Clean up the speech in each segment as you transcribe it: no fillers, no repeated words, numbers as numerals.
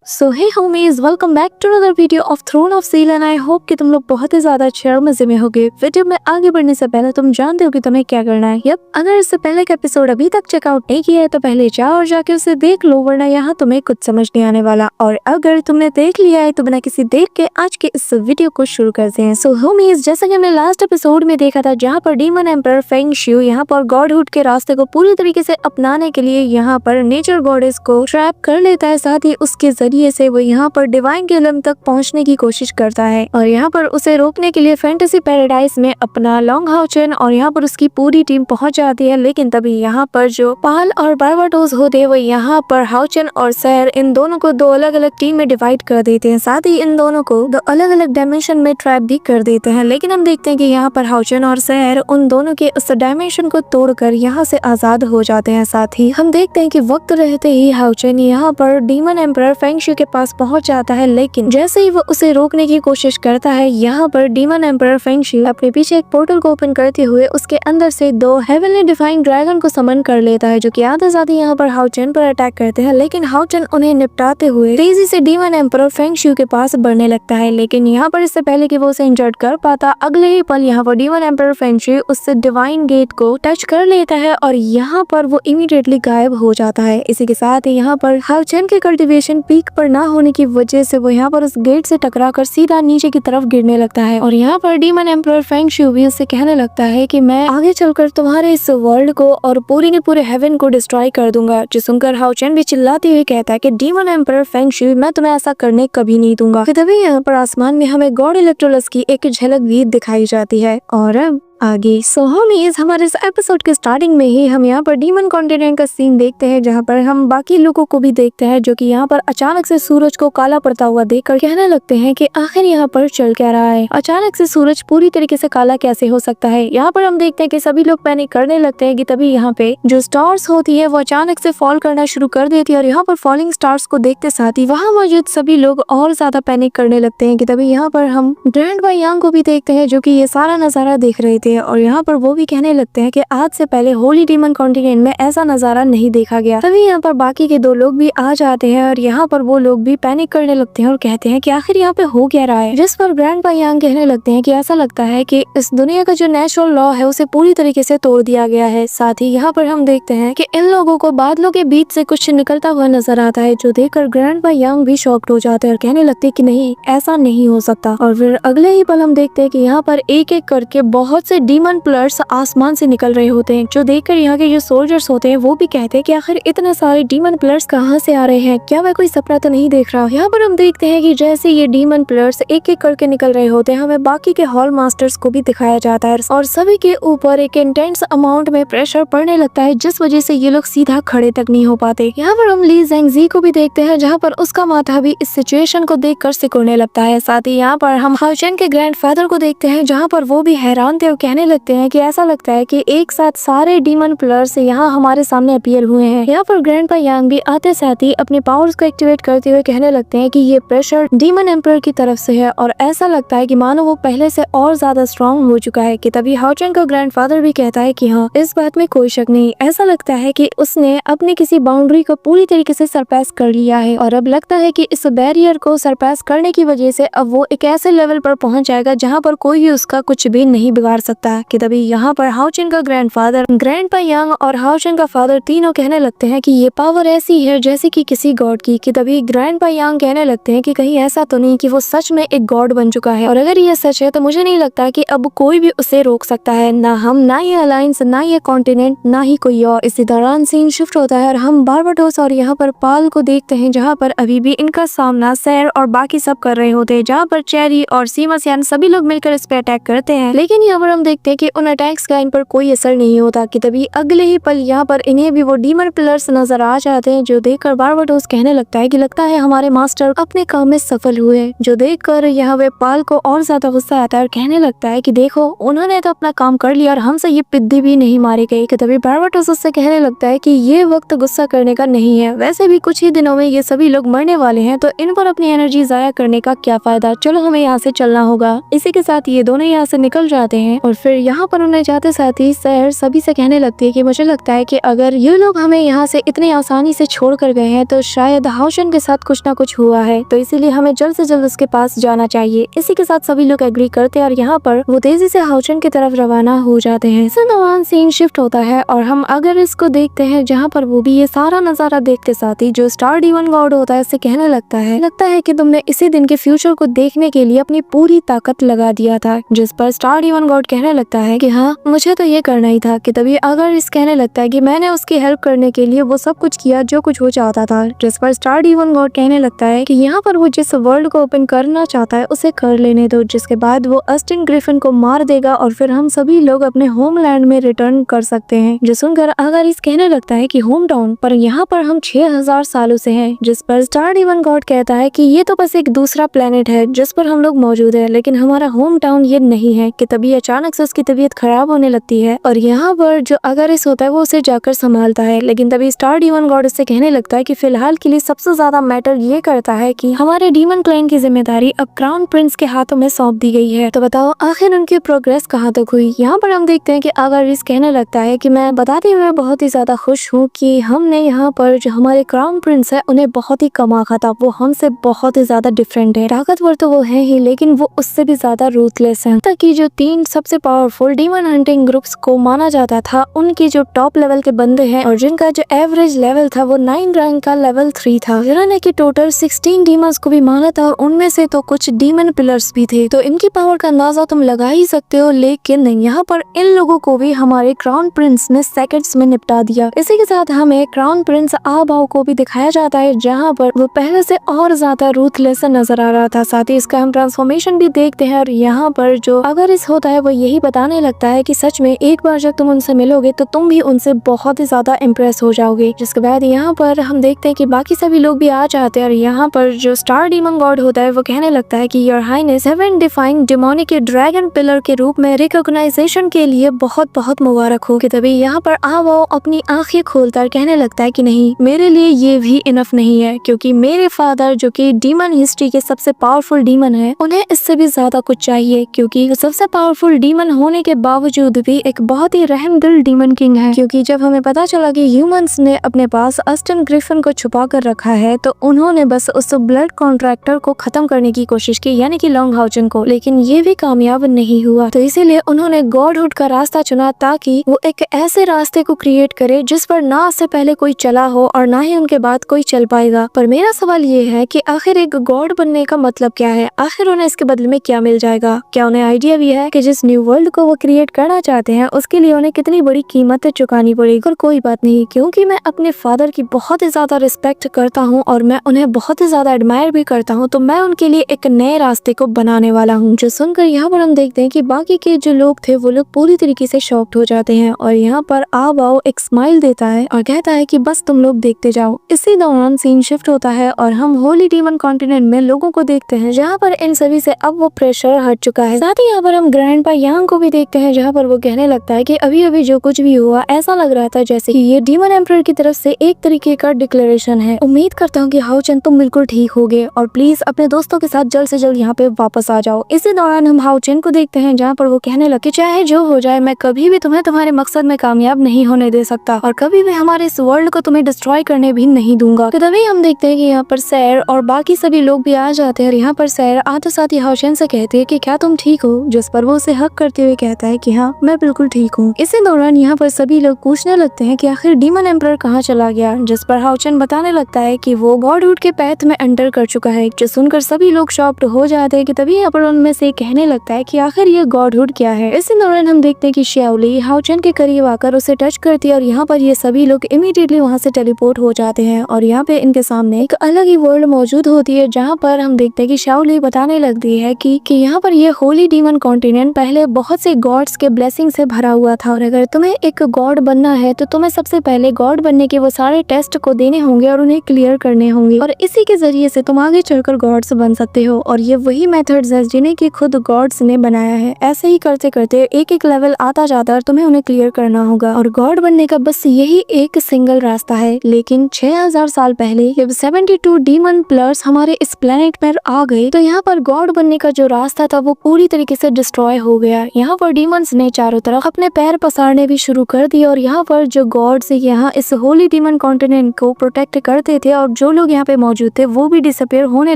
So hey homies, welcome back to another video of Throne of Seal and I hope कि तुम लोग बहुत ही ज्यादा अच्छे और मजे में होगे। वीडियो में आगे बढ़ने से पहले तुम जानते हो कि तुम्हें क्या करना है। यप, अगर इससे पहले का एपिसोड अभी तक चेकआउट नहीं किया है तो पहले जाओ और जाके उसे देख लो, वरना यहाँ तुम्हें कुछ समझ नहीं आने वाला। और अगर तुमने देख लिया है तो बिना किसी देर के आज के इस वीडियो को शुरू करते हैं। सो होमीज, जैसा कि हमने लास्ट एपिसोड में देखा था, जहाँ पर डीमन एम्पर फेंग शियू यहाँ पर गॉडहुड के रास्ते को पूरी तरीके से अपनाने के लिए यहाँ पर नेचर गॉडेस को ट्रैप कर लेता है, साथ ही उसके जरिए से वो यहाँ पर डिवाइन किंगडम तक पहुंचने की कोशिश करता है। और यहाँ पर उसे रोकने के लिए फैंटेसी पैराडाइज में अपना लॉन्ग हाउचन और यहाँ पर उसकी पूरी टीम पहुंच जाती है। लेकिन तभी यहाँ पर जो पाल और बारबाटोस होते हैं वो यहाँ पर हाउचन और सैर इन दोनों को दो अलग अलग टीम में डिवाइड कर देते हैं, साथ ही इन दोनों को दो अलग अलग डायमेंशन में ट्रैप भी कर देते हैं। लेकिन हम देखते हैं कि यहाँ पर हाउचन और सैर उन दोनों के उस डायमेंशन को तोड़कर यहाँ से आजाद हो जाते हैं। साथ ही हम देखते हैं कि वक्त रहते ही हाउचन यहाँ पर डीमन एम्पर फेंग शियू के पास पहुंच जाता है, लेकिन जैसे ही वो उसे रोकने की कोशिश करता है, यहाँ पर डीमन एम्पर फेंग शियू अपने पीछे एक पोर्टल को ओपन करते हुए उसके अंदर से दो हेवनली डिवाइन ड्रैगन को समन कर लेता है, जो कि आते साथ ही यहाँ पर हाउचन पर अटैक करते हैं। लेकिन हाउचन उन्हें निपटाते हुए तेजी से डीमन एम्पर फेंग शियू के पास बढ़ने लगता है, लेकिन यहाँ पर इससे पहले कि वो उसे इंजर्ड कर पाता, अगले ही पल यहाँ पर डीमन एम्पर फेंग शियू उससे डिवाइन गेट को टच कर लेता है और यहाँ पर वो इमीडिएटली गायब हो जाता है। इसी के साथ ही यहाँ पर हाउचन के कल्टीवेशन पीक पर ना होने की वजह से वो यहाँ पर उस गेट से टकराकर सीधा नीचे की तरफ गिरने लगता है। और यहाँ पर डीमन एम्पर फेंग शियू भी उससे कहने लगता है कि मैं आगे चलकर तुम्हारे इस वर्ल्ड को और पूरी के पूरे हेवन को डिस्ट्रॉय कर दूंगा। जो सुनकर हाउचन भी चिल्लाते हुए कहता है कि डीमन एम्पर फेंग शियू, मैं तुम्हें ऐसा करने कभी नहीं दूंगा। तभी यहाँ पर आसमान में हमें गॉड इलेक्ट्रोलस की एक झलक भी दिखाई जाती है। और आगे होमीज, हमारे इस एपिसोड के स्टार्टिंग में ही हम यहाँ पर डीमन कॉन्टिनेंट का सीन देखते हैं, जहाँ पर हम बाकी लोगों को भी देखते हैं जो कि यहाँ पर अचानक से सूरज को काला पड़ता हुआ देखकर कहने लगते हैं कि आखिर यहाँ पर चल क्या रहा है, अचानक से सूरज पूरी तरीके से काला कैसे हो सकता है। यहाँ पर हम देखते हैं कि सभी लोग पैनिक करने लगते हैं कि तभी यहाँ पे जो स्टार्स होती है वो अचानक से फॉल करना शुरू कर देती है। और यहाँ पर फॉलिंग स्टार्स को देखते साथ ही वहाँ मौजूद सभी लोग और ज्यादा पैनिक करने लगते हैं कि तभी यहाँ पर हम ग्रैंड बाई यांग को भी देखते हैं, जो कि ये सारा नजारा देख रहे थे। और यहाँ पर वो भी कहने लगते हैं कि आज से पहले होली डीमन कॉन्टिनेंट में ऐसा नजारा नहीं देखा गया। तभी यहाँ पर बाकी के दो लोग भी आ जाते हैं और यहाँ पर वो लोग भी पैनिक करने लगते हैं और कहते हैं कि आखिर यहाँ पे हो क्या रहा है। जिस पर ग्रैंड बाई यांग कहने लगते हैं कि ऐसा लगता है कि इस दुनिया का जो नेचुरल लॉ है उसे पूरी तरीके से तोड़ दिया गया है। साथ ही यहाँ पर हम देखते हैं कि इन लोगों को बादलों के बीच से कुछ निकलता हुआ नजर आता है, जो देखकर ग्रैंड बाई यांग भी शॉक्ड हो जाते हैं और कहने लगते हैं कि नहीं, ऐसा नहीं हो सकता। और फिर अगले ही पल हम देखते हैं कि यहाँ पर एक एक करके बहुत से डीमन प्लर्स आसमान से निकल रहे होते हैं, जो देखकर यहाँ के जो सोल्जर्स होते हैं वो भी कहते हैं कि आखिर इतने सारे डीमन प्लर्स कहाँ से आ रहे हैं, क्या मैं कोई सपना तो नहीं देख रहा। यहाँ पर हम देखते हैं कि जैसे ये डीमन प्लर्स एक एक करके निकल रहे होते हैं, हमें बाकी के हॉल मास्टर्स को भी दिखाया जाता है और सभी के ऊपर एक इंटेंस अमाउंट में प्रेशर पड़ने लगता है, जिस वजह से ये लोग सीधा खड़े तक नहीं हो पाते। यहाँ पर हम ली ज़ेंगजी को भी देखते हैं, जहाँ पर उसका माथा भी इस सिचुएशन को देखकर सिकुड़ने लगता है। साथ ही यहाँ पर हम हाउचन के ग्रैंडफादर को देखते हैं, जहाँ पर वो भी हैरान थे और कहने लगते हैं कि ऐसा लगता है कि एक साथ सारे डीमन प्लर्स यहाँ हमारे सामने अपीयर हुए हैं। यहाँ पर ग्रैंड बाई यांग भी आते साथ ही अपने पावर्स को एक्टिवेट करते हुए कहने लगते हैं कि ये प्रेशर डीमन एम्पर की तरफ से है और ऐसा लगता है कि मानो वो पहले से और ज्यादा स्ट्रॉन्ग हो चुका है। कि तभी हाउचन का ग्रैंडफादर भी कहता है कि हाँ, इस बात में कोई शक नहीं, ऐसा लगता है कि उसने अपने किसी बाउंड्री को पूरी तरीके से सरपास कर लिया है और अब लगता है कि इस बैरियर को सरपास करने की वजह से अब वो एक ऐसे लेवल पर पहुंच जाएगा जहाँ पर कोई भी उसका कुछ भी नहीं बिगाड़ सकता। कि तभी यहाँ पर हाउचन का ग्रैंडफादर, ग्रैंड बाई यांग और हाउचन का फादर तीनों कहने लगते हैं कि ये पावर ऐसी है जैसे कि किसी गॉड की। कि तभी ग्रैंड बाई यांग कहने लगते हैं कि कहीं ऐसा तो नहीं कि वो सच में एक गॉड बन चुका है, और अगर ये सच है तो मुझे नहीं लगता कि अब कोई भी उसे रोक सकता है, ना हम, ना ये अलायंस, ना ये कॉन्टिनेंट, ना ही कोई और। इसी दौरान सीन शिफ्ट होता है और हम बारबाटोस और यहाँ पर पाल को देखते हैं, जहाँ पर अभी भी इनका सामना सैर और बाकी सब कर रहे होते हैं, जहाँ पर चेरी और सीमासियान सभी लोग मिलकर इस पे अटैक करते हैं। लेकिन यहाँ पर हम देखते हैं कि उन अटैक्स का इन पर कोई असर नहीं होता। कि तभी अगले ही पल यहाँ पर इन्हें भी वो डीमन पिलर्स नजर आ जाते हैं, जो देखकर बारबाटोस कहने लगता है कि लगता है हमारे मास्टर अपने काम में सफल हुए। जो देखकर यहाँ वे पाल को और ज्यादा गुस्सा आता है और कहने लगता है कि देखो, उन्होंने तो अपना काम कर लिया और हमसे ये पिद्दी भी नहीं मारी गई। कि तभी बारबाटोस उससे कहने लगता है कि ये वक्त गुस्सा करने का नहीं है, वैसे भी कुछ ही दिनों में ये सभी लोग मरने वाले हैं, तो इन पर अपनी एनर्जी जाया करने का क्या फायदा, चलो हमें यहाँ से चलना होगा। इसी के साथ ये दोनों यहाँ से निकल जाते हैं और और फिर यहाँ पर उन्हें जाते साथ ही सैर सभी से कहने लगती है कि मुझे लगता है कि अगर ये लोग हमें यहाँ से इतनी आसानी से छोड़ कर गए हैं तो शायद हाउचन के साथ कुछ ना कुछ हुआ है, तो इसीलिए हमें जल्द से जल्द उसके पास जाना चाहिए। इसी के साथ सभी लोग एग्री करते हैं और यहाँ पर वो तेजी से हाउचन की तरफ रवाना हो जाते हैं। इस दौरान सीन शिफ्ट होता है और हम अगर इसको देखते हैं जहाँ पर वो भी ये सारा नजारा देखते साथ ही जो स्टार डीमन गॉड होता है उससे कहने लगता है कि तुमने इसी दिन के फ्यूचर को देखने के लिए अपनी पूरी ताकत लगा दिया था। जिस पर स्टार डीमन गॉड कहने लगता है कि हाँ, मुझे तो ये करना ही था। कि तभी अगर इस कहने लगता है कि मैंने उसकी हेल्प करने के लिए वो सब कुछ किया जो कुछ वो चाहता था। जिस पर स्टार डीमन गॉड कहने लगता है कि यहाँ पर वो जिस वर्ल्ड को ओपन करना चाहता है उसे कर लेने दो, जिसके बाद वो अस्टिन ग्रिफिन को मार देगा और फिर हम सभी लोग अपने होमलैंड में रिटर्न कर सकते हैं। जो सुनकर अगर इस कहने लगता है कि होम टाउन पर यहाँ पर हम 6000 सालों से हैं। जिस पर स्टार डीमन गॉड कहता है कि ये तो बस एक दूसरा प्लेनेट है जिस पर हम लोग मौजूद है, लेकिन हमारा होम टाउन ये नहीं है। कि तभी अचानक से उसकी तबीयत खराब होने लगती है और यहाँ पर जो अगर इस होता है वो उसे जाकर संभालता है, लेकिन तभी स्टार डीमन गॉड उससे कहने लगता है कि फिलहाल के लिए सबसे ज्यादा मैटर ये करता है कि हमारे डीमन क्लैन की जिम्मेदारी अब क्राउन प्रिंस के हाथों में सौंप दी गई है। तो बताओ आखिर उनकी प्रोग्रेस कहाँ तक हुई। यहाँ पर हम देखते हैं कि अगर इस कहने लगता है कि मैं बताते हुए बहुत ही ज्यादा खुश हूँ कि हमने यहाँ पर जो हमारे क्राउन प्रिंस है उन्हें बहुत ही कम आंका था। वो हमसे बहुत ही ज्यादा डिफरेंट है, ताकतवर तो वो है ही लेकिन वो उससे भी ज्यादा रूथलेस है। ताकि जो 3 सबसे पावरफुल डीमन हंटिंग ग्रुप्स को माना जाता था उनके जो टॉप लेवल के बंदे हैं और जिनका जो एवरेज लेवल था वो 9 रैंक का लेवल 3 था, जिन्होंने की टोटल 16 डीमंस को भी माना था और उनमें से तो कुछ डीमन पिलर्स भी थे। तो इनकी पावर का अंदाजा तुम लगा ही सकते हो, लेकिन यहाँ पर इन लोगों को भी हमारे क्राउन प्रिंस ने सेकंड्स में निपटा दिया। इसी के साथ हमें क्राउन प्रिंस आबाओ को भी दिखाया जाता है जहाँ पर वो पहले से और ज्यादा रूथलेस नजर आ रहा था। साथ ही इसका हम ट्रांसफॉर्मेशन भी देखते हैं और यहाँ पर जो अगर इस होता है वो यही बताने लगता है कि सच में एक बार जब तुम उनसे मिलोगे तो तुम भी उनसे बहुत ही ज्यादा इम्प्रेस हो जाओगे। जिसके बाद यहाँ पर हम देखते हैं कि बाकी सभी लोग भी आ जाते हैं और यहाँ पर जो स्टार डीमन गॉड होता है वो कहने लगता है कि your highness 7 defined demonic dragon pillar के रूप में रिकॉग्नाइजेशन के लिए बहुत बहुत मुबारक हो। कि तभी यहाँ पर आबाओ अपनी आंखें खोलता है, कहने लगता है कि नहीं, मेरे लिए ये भी इनफ नहीं है, क्योंकि मेरे फादर जो कि डीमन हिस्ट्री के सबसे पावरफुल डीमन है उन्हें इससे भी ज्यादा कुछ चाहिए, क्योंकि सबसे पावरफुल डीमन होने के बावजूद भी एक बहुत ही रहमदिल डीमन किंग है। क्योंकि जब हमें पता चला कि ह्यूमंस ने अपने पास अस्टिन ग्रिफिन को छुपा कर रखा है तो उन्होंने बस उस ब्लड कॉन्ट्रैक्टर को खत्म करने की कोशिश की, यानी कि लॉन्ग हाउचन को, लेकिन ये भी कामयाब नहीं हुआ। तो इसीलिए उन्होंने गॉडहुड का रास्ता चुना ताकि वो एक ऐसे रास्ते को क्रिएट करे जिस पर ना से पहले कोई चला हो और ना ही उनके बाद कोई चल पाएगा। पर मेरा सवाल ये है कि आखिर एक गॉड बनने का मतलब क्या है, आखिर उन्हें इसके बदले में क्या मिल जाएगा। क्या उन्हें आइडिया भी है कि जिस न्यू वर्ल्ड को वो क्रिएट करना चाहते हैं उसके लिए उन्हें कितनी बड़ी कीमत चुकानी पड़ेगी। और कोई बात नहीं, क्योंकि मैं अपने फादर की बहुत ही ज्यादा रिस्पेक्ट करता हूँ और मैं उन्हें बहुत ही ज्यादा एडमायर भी करता हूँ, तो मैं उनके लिए एक नए रास्ते को बनाने वाला हूँ। जो सुनकर यहाँ पर हम देखते हैं कि बाकी के जो लोग थे वो लोग पूरी तरीके से शॉक्ड हो जाते हैं और यहाँ पर आबाओ एक स्माइल देता है और कहता है कि बस तुम लोग देखते जाओ। इसी दौरान सीन शिफ्ट होता है और हम होली डीमन कॉन्टिनेंट में लोगों को देखते हैं जहाँ पर इन सभी से अब वो प्रेशर हट चुका है। साथ ही यहाँ पर हम ग्रैंडपा यांग को भी देखते हैं जहाँ पर वो कहने लगता है कि अभी अभी जो कुछ भी हुआ ऐसा लग रहा था जैसे कि ये डीमन एम्परर की तरफ से एक तरीके का डिक्लेरेशन है। उम्मीद करता हूँ कि हाउचन तुम बिल्कुल ठीक हो गए और प्लीज अपने दोस्तों के साथ जल्द से जल्द यहाँ पे वापस आ जाओ। इसी दौरान हम हाउचन को देखते हैं जहाँ पर वो कहने लगे चाहे जो हो जाए मैं कभी भी तुम्हें तुम्हारे मकसद में कामयाब नहीं होने दे सकता और कभी भी हमारे इस वर्ल्ड को तुम्हें डिस्ट्रॉय करने भी नहीं दूंगा। तो तभी हम देखते हैं कि यहाँ पर सैर और बाकी सभी लोग भी आ जाते हैं और यहाँ पर सैर आते साथ ही हाउचन से कहते हैं कि क्या तुम ठीक हो, जिस पर वो उसे हक करते हुए कहता है कि हाँ मैं बिल्कुल ठीक हूँ। इसी दौरान यहाँ पर सभी लोग पूछने लगते हैं कि आखिर डीमन एम्परर कहाँ चला गया, जिस पर हाउचन बताने लगता है कि वो गॉडहुड के पैथ में एंटर कर चुका है। जो सुनकर सभी लोग शॉक्ड हो जाते हैं कि तभी यहाँ पर उनमें से कहने लगता है कि आखिर ये गॉडहुड क्या है। इसी दौरान हम देखते हैं कि श्याओली हाउचन के करीब आकर उसे टच करती है और यहाँ पर ये सभी लोग इमीडिएटली वहाँ से टेलीपोर्ट हो जाते हैं और यहाँ पे इनके सामने एक अलग ही वर्ल्ड मौजूद होती है जहाँ पर हम देखते हैं कि श्याओली बताने लगती है कि यहाँ पर ये होली डीमन कॉन्टिनेंट पहले बहुत से गॉड्स के ब्लेसिंग से भरा हुआ था और अगर तुम्हें एक गॉड बनना है तो तुम्हें सबसे पहले गॉड बनने के वो सारे टेस्ट को देने होंगे और उन्हें क्लियर करने होंगे और इसी के जरिए से तुम आगे चलकर गॉड्स बन सकते हो। और ये वही मेथड्स है जिन्हें कि खुद गॉड्स ने बनाया है। ऐसे ही करते करते एक एक लेवल आता जाता है और तुम्हें उन्हें क्लियर करना होगा और गॉड बनने का बस यही एक सिंगल रास्ता है। लेकिन 6000 साल पहले जब 72 डीमन प्लस हमारे इस प्लेनेट पर आ गए तो यहाँ पर गॉड बनने का जो रास्ता था वो पूरी तरीके से डिस्ट्रॉय हो गया गया। यहाँ पर डीमंस ने चारों तरफ अपने पैर पसारने भी शुरू कर दिए और यहाँ पर जो गॉड्स यहाँ इस होली डीमन कॉन्टिनेंट को प्रोटेक्ट करते थे और जो लोग यहाँ पे मौजूद थे वो भी डिसअपियर होने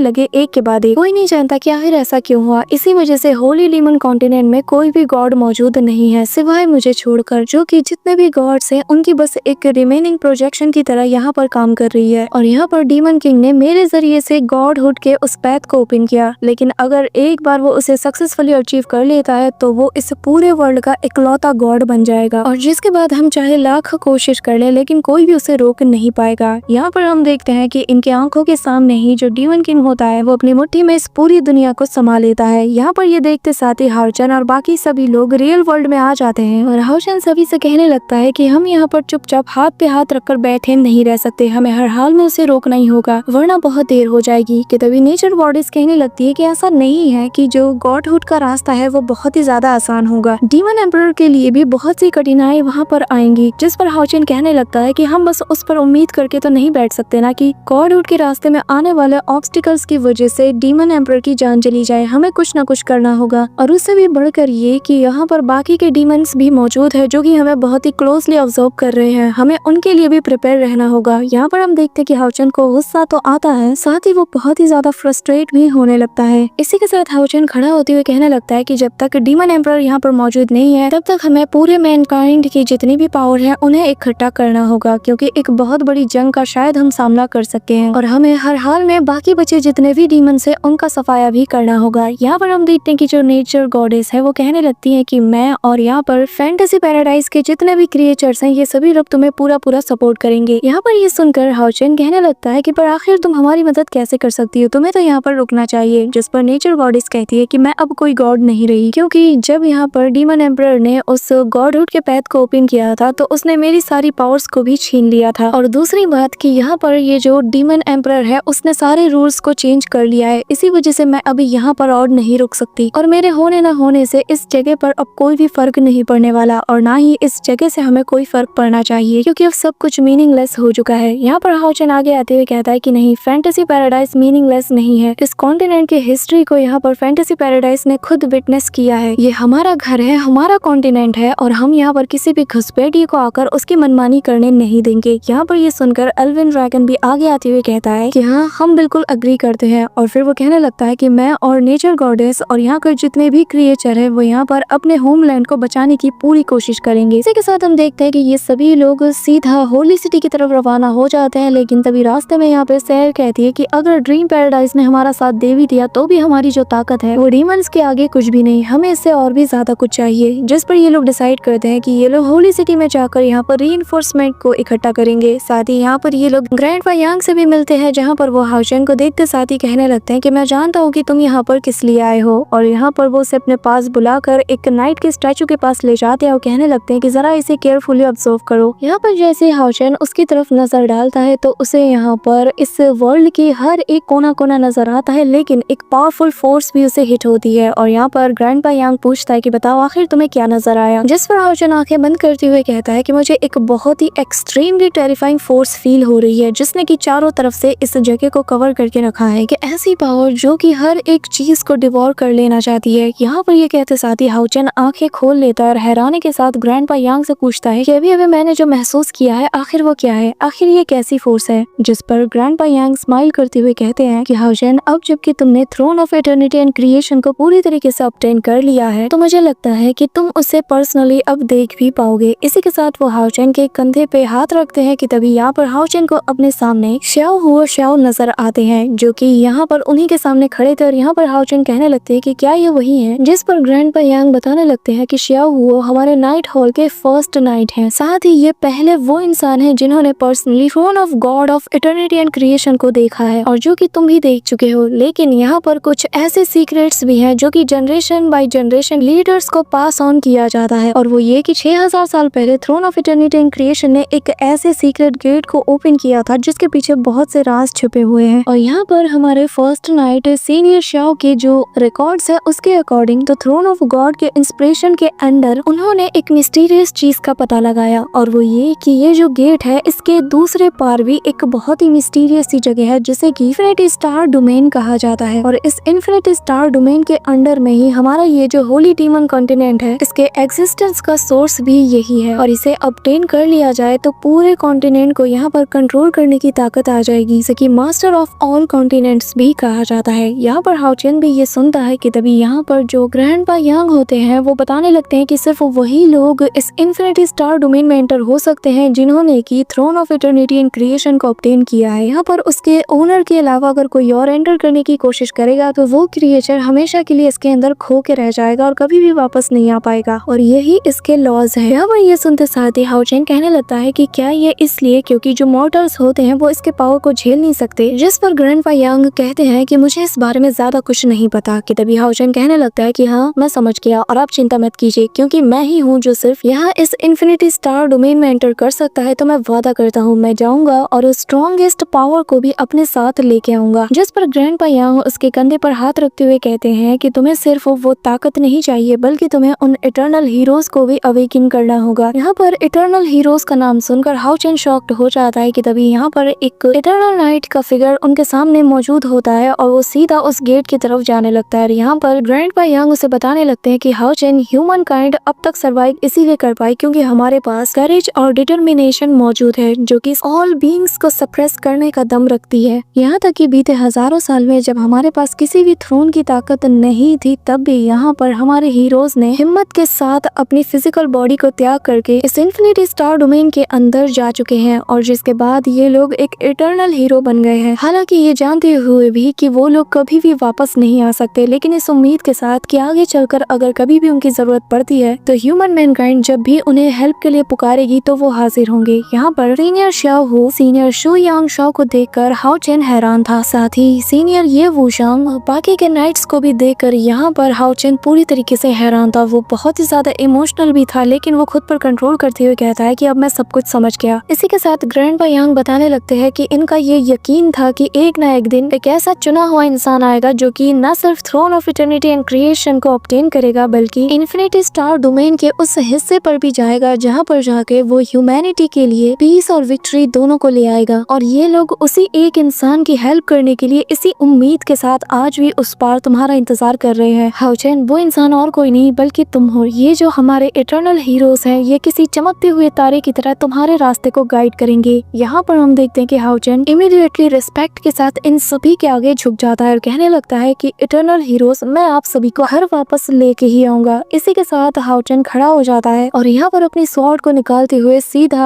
लगे एक के बाद एक। कोई नहीं जानता कि आखिर ऐसा क्यों हुआ। इसी वजह से होली डीमन कॉन्टिनेंट में कोई भी गॉड मौजूद नहीं है सिवाय मुझे छोड़कर, जो कि जितने भी गॉड्स हैं उनकी बस एक रिमेनिंग प्रोजेक्शन की तरह यहाँ पर काम कर रही है। और यहाँ पर डीमन किंग ने मेरे जरिए से गॉडहुड के उस पैथ को ओपन किया, लेकिन अगर एक बार वो उसे सक्सेसफुली अचीव कर लेता है तो वो इस पूरे वर्ल्ड का इकलौता गॉड बन जाएगा और जिसके बाद हम चाहे लाख कोशिश कर ले लेकिन कोई भी उसे रोक नहीं पाएगा। यहाँ पर हम देखते हैं कि इनके आंखों के सामने ही जो डीमन किंग होता है वो अपनी मुट्ठी में इस पूरी दुनिया को संभाल लेता है। यहाँ पर ये देखते साथ ही हाउचन और बाकी सभी लोग रियल वर्ल्ड में आ जाते हैं और हाउचन सभी से कहने लगता है कि हम यहाँ पर चुपचाप हाथ पे हाथ रखकर बैठे नहीं रह सकते, हमें हर हाल में उसे रोकना ही होगा वरना बहुत देर हो जाएगी। कि तभी नेचर बॉडीज कहने लगती है कि ऐसा नहीं है कि जो गॉडहुड का रास्ता है वो बहुत ही ज्यादा आसान होगा, डीमन एम्परर के लिए भी बहुत सी कठिनाई वहाँ पर आएंगी। जिस पर हाउचन कहने लगता है कि हम बस उस पर उम्मीद करके तो नहीं बैठ सकते ना कि गॉडहुड के रास्ते में आने वाले ऑब्स्टिकल्स की वजह से डीमन एम्परर की जान चली जाए, हमें कुछ ना कुछ करना होगा। और उससे भी बढ़कर ये कि यहाँ पर बाकी के डीमंस भी मौजूद है जो कि हमें बहुत ही क्लोजली ऑब्जर्व कर रहे हैं, हमें उनके लिए भी प्रिपेयर रहना होगा। यहाँ पर हम देखते हैं कि हाउचन को गुस्सा तो आता है, साथ ही वो बहुत ही ज्यादा फ्रस्ट्रेट भी होने लगता है। इसी के साथ हाउचन खड़ा होते हुए कहने लगता है कि जब तक डीमन एम्परर यहाँ पर मौजूद नहीं है तब तक हमें पूरे मैनकाइंड की जितनी भी पावर है उन्हें इकट्ठा करना होगा, क्योंकि एक बहुत बड़ी जंग का शायद हम सामना कर सकते हैं और हमें हर हाल में बाकी बचे जितने भी डीमंस है उनका सफाया भी करना होगा। यहाँ पर हम देखते हैं कि जो नेचर गॉडेस है वो कहने लगती है कि मैं और यहाँ पर फैंटेसी पैराडाइज के जितने भी क्रिएचर्स हैं ये सभी लोग तुम्हें पूरा सपोर्ट करेंगे। यहाँ पर ये सुनकर हाउचन कहने लगता है कि पर आखिर तुम हमारी मदद कैसे कर सकती हो, तुम्हें तो यहाँ पर रुकना चाहिए। जिस पर नेचर गॉडेस कहती है कि मैं अब कोई गॉड नहीं रही, क्योंकि जब यहाँ पर डीमन एम्परर ने उस गॉडहुड के पैथ को ओपन किया था तो उसने मेरी सारी पावर्स को भी छीन लिया था। और दूसरी बात कि यहाँ पर ये जो डीमन एम्परर है उसने सारे रूल्स को चेंज कर लिया है, इसी वजह से मैं अभी यहाँ पर और नहीं रुक सकती और मेरे होने न होने से इस जगह पर अब कोई भी फर्क नहीं पड़ने वाला और ना ही इस जगह से हमें कोई फर्क पड़ना चाहिए, क्योंकि अब सब कुछ मीनिंगलेस हो चुका है। यहाँ पर हाउचन आगे आते हुए कहता है कि नहीं, फैंटेसी पैराडाइज मीनिंगलेस नहीं है। इस कॉन्टिनेंट की हिस्ट्री को यहाँ पर फैंटेसी पैराडाइज ने खुद विटनेस किया है। ये हमारा घर है, हमारा कॉन्टिनेंट है और हम यहाँ पर किसी भी घुसपैठिए को आकर उसकी मनमानी करने नहीं देंगे। यहाँ पर ये सुनकर एल्विन ड्रैगन भी आगे आते हुए कहता है कि हाँ, हम बिल्कुल अग्री करते हैं। और फिर वो कहने लगता है कि मैं और नेचर गॉडेस और यहाँ के जितने भी क्रिएचर है वो यहाँ पर अपने होमलैंड को बचाने की पूरी कोशिश करेंगे। इसी के साथ हम देखते हैं कि ये सभी लोग सीधा होली सिटी की तरफ रवाना हो जाते हैं, लेकिन तभी रास्ते में यहाँ पे सैर कहती है कि अगर ड्रीम पैराडाइज ने हमारा साथ दे भी दिया तो भी हमारी जो ताकत है वो डीमंस के आगे कुछ भी नहीं, हमें इससे और भी ज्यादा कुछ चाहिए। जिस पर ये लोग डिसाइड करते हैं कि ये लोग होली सिटी में जाकर यहाँ पर रीइंफोर्समेंट को इकट्ठा करेंगे। साथ ही यहाँ पर ये लोग ग्रैंडपा यांग से भी मिलते हैं, जहाँ पर वो हाउचन को देखते साथ ही कहने लगते हैं कि मैं जानता हूँ कि तुम यहाँ पर किस लिए आए हो। और यहाँ पर वो उसे अपने पास बुलाकर एक नाइट के स्टैचू के पास ले जाते हैं और कहने लगते हैं कि जरा इसे केयरफुली ऑब्जर्व करो। यहाँ पर जैसे हाउचन उसकी तरफ नजर डालता है तो उसे यहाँ पर इस वर्ल्ड की हर एक कोना कोना नजर आता है, लेकिन एक पावरफुल फोर्स भी उसे हिट होती है। और यहाँ पर ग्रैंडपा यांग पूछता है कि बताओ आखिर तुम्हें क्या नजर आया। जिस पर हाउचन आंखें बंद करते हुए कहता है कि मुझे एक बहुत ही एक्सट्रीमली टेरिफाइंग फोर्स फील हो रही है, जिसने की चारों तरफ से इस जगह को कवर करके रखा है, कि ऐसी पावर जो कि हर एक चीज को डिवोर कर लेना चाहती है। यहाँ पर ये कहते साथ ही हाउचन आंखें खोल लेता है और हैरानी के साथ ग्रैंडपा यांग से पूछता है कि अभी अभी मैंने जो महसूस किया है आखिर वो क्या है, आखिर ये कैसी फोर्स है। जिस पर ग्रैंडपा यांग स्माइल करते हुए कहते हैं कि हाउचन, अब जबकि तुमने throne of eternity and creation को पूरी तरीके से ऑब्टेन कर लिया है तो मुझे लगता है कि तुम उसे पर्सनली अब देख भी पाओगे। इसी के साथ वो हाउचन के कंधे पे हाथ रखते हैं कि तभी यहाँ पर हाउचन को अपने सामने श्याओ हुओ श्याओ नजर आते हैं, जो कि यहाँ पर उन्हीं के सामने खड़े थे। और यहाँ पर हाउचन कहने लगते हैं कि क्या ये वही है। जिस पर ग्रैंडपा यांग बताने लगते हैं कि श्याओ हुओ हमारे नाइट हॉल के फर्स्ट नाइट हैं, साथ ही ये पहले वो इंसान है जिन्होंने personally throne of god of eternity and creation को देखा है, और जो कि तुम भी देख चुके हो। लेकिन यहाँ पर कुछ ऐसे सीक्रेट्स भी हैं जो कि जनरेशन बाय जनरेशन लीडर्स को पास ऑन किया जाता है, और वो ये कि 6000 साल पहले throne of eternity and creation ने एक ऐसे सीक्रेट गेट को ओपन किया था जिसके पीछे बहुत से राज छुपे हुए हैं। और यहाँ पर हमारे फर्स्ट नाइट सीनियर शाओ के जो रिकॉर्ड्स है उसके अकॉर्डिंग तो थ्रोन ऑफ गॉड के इंस्पिरेशन के अंडर उन्होंने एक मिस्टीरियस चीज का पता लगाया, और वो ये कि ये जो गेट है इसके दूसरे पार भी एक बहुत ही मिस्टीरियस सी जगह है जिसे कि इन्फिनिटी स्टार डोमेन कहा जाता है। और इस इन्फिनिटी स्टार डोमेन के अंडर में ही हमारा ये जो होली डीमन कॉन्टिनेंट है, इसके एग्जिस्टेंस का सोर्स भी यही है और इसे ऑब्टेन कर लिया जाए तो पूरे कॉन्टिनेंट को यहाँ पर कंट्रोल करने की ताकत आ जाएगी, जिसे कि मास्टर ऑफ ऑल कॉन्टिनेंट्स भी कहा जाता है। यहाँ पर हाओ चेन भी ये सुनता है कि तभी यहाँ पर जो ग्रैंडपा यांग होते हैं वो बताने लगते हैं कि सिर्फ वही लोग इस इन्फिनिटी स्टार डोमेन में एंटर हो सकते हैं जिन्होंने की throne of eternity and creation को ऑब्टेन किया है। यहाँ पर उसके ओनर के अलावा अगर कोई और एंटर करने की कोशिश करेगा तो वो क्रिएचर हमेशा के लिए इसके अंदर खो के रह जाएगा और कभी भी वापस नहीं आ पाएगा और यही इसके लॉज है। यहाँ पर ये सुनते साथ ही हाओ चेन कहने लगता है कि क्या ये इसलिए क्योंकि जो मॉर्टल्स होते हैं वो इसके पावर को झेल नहीं सकते, जिस पर ग्रैंडपा यांग कहते हैं कि मुझे इस बारे में ज्यादा कुछ नहीं पता। कि तभी हाओ चेन कहने लगता है कि हाँ मैं समझ गया और आप चिंता मत कीजिए क्योंकि मैं ही हूँ जो सिर्फ यहाँ इस इन्फिनिटी स्टार डोमेन में एंटर कर सकता है। तो मैं वादा करता हूँ मैं जाऊंगा और उस स्ट्रॉन्गेस्ट पावर को भी अपने साथ लेके आऊंगा। जिस पर ग्रैंडपा यांग उसके कंधे पर हाथ रखते हुए कहते हैं कि तुम्हें सिर्फ वो ताकत नहीं चाहिए बल्कि तुम्हें उन इटर्नल हीरोज को भी अवेकिन करना होगा। यहाँ पर इटर्नल हीरोज का नाम सुनकर हाओ चेन शॉक्ड हो जाता है कि तभी यहाँ पर एक इटर्नल नाइट का फिगर उनके सामने मौजूद होता है और वो सीधा उस गेट की तरफ जाने लगता है। यहाँ पर ग्रैंडपा यांग उसे बताने लगते हैं कि हाओ चेन ह्यूमन काइंड अब तक सर्वाइव इसीलिए कर पाई क्योंकि हमारे पास करेज और डिटर्मिनेशन मौजूद है जो कि ऑल बीइंग्स को सप्रेस करने का दम रखती है। यहाँ तक कि बीते हजारों साल में जब हमारे पास किसी भी थ्रोन की ताकत नहीं थी तब भी यहाँ पर हमारे हीरोज ने हिम्मत के साथ अपनी फिजिकल बॉडी को त्याग करके इस इन्फिनिटी स्टार डोमेन के अंदर जा चुके हैं और जिसके बाद ये लोग एक इटर्नल हीरो बन गए हैं। हालांकि ये जानते हुए भी कि वो लोग कभी भी वापस नहीं आ सकते, लेकिन इस उम्मीद के साथ कि आगे चलकर अगर कभी भी उनकी जरूरत पड़ती है तो ह्यूमन मैनकाइंड जब भी उन्हें हेल्प के लिए पुकारेगी तो वो हाजिर होंगे। यहाँ पर senior Shao who senior shoe Yang Shao को देखकर हाओ चेन हैरान था, साथ ही सीनियर ये वूशांग बाकी के नाइट्स को भी देखकर यहाँ पर हाओ चेन पूरी तरीके से हैरान था। वो बहुत ही ज्यादा इमोशनल भी था लेकिन वो खुद पर कंट्रोल करते हुए कहता है कि अब मैं सब कुछ समझ गया। इसी के साथ ग्रैंडपा यांग बताने लगते हैं कि इनका ये यकीन था कि एक ना एक दिन एक ऐसा चुना हुआ इंसान आएगा जो कि न सिर्फ throne of eternity and creation को ऑब्टेन करेगा बल्कि इन्फिनिटी स्टार डोमेन के उस हिस्से पर भी जाएगा जहाँ पर जाके वो ह्यूमैनिटी के लिए पीस और विक्ट्री दोनों को ले आएगा। और ये लोग उसी एक इंसान की हेल्प करने के लिए इसी उम्मीद के साथ आज भी उस पार तुम्हारा इंतजार कर रहे हैं। हाओ चेन वो इंसान और कोई नहीं बल्कि तुम हो। ये जो हमारे इटर्नल हीरोज हैं ये किसी चमकते हुए तारे की तरह तुम्हारे रास्ते को गाइड करेंगे। यहाँ पर हम देखते हैं कि हाओ चेन इमीडिएटली रिस्पेक्ट के साथ इन सभी के आगे झुक जाता है और कहने लगता है कि इटर्नल हीरोज मैं आप सभी को हर वापस लेके ही आऊंगा। इसी के साथ हाओ चेन खड़ा हो जाता है और यहाँ पर अपनी स्वॉर्ड को निकालते हुए सीधा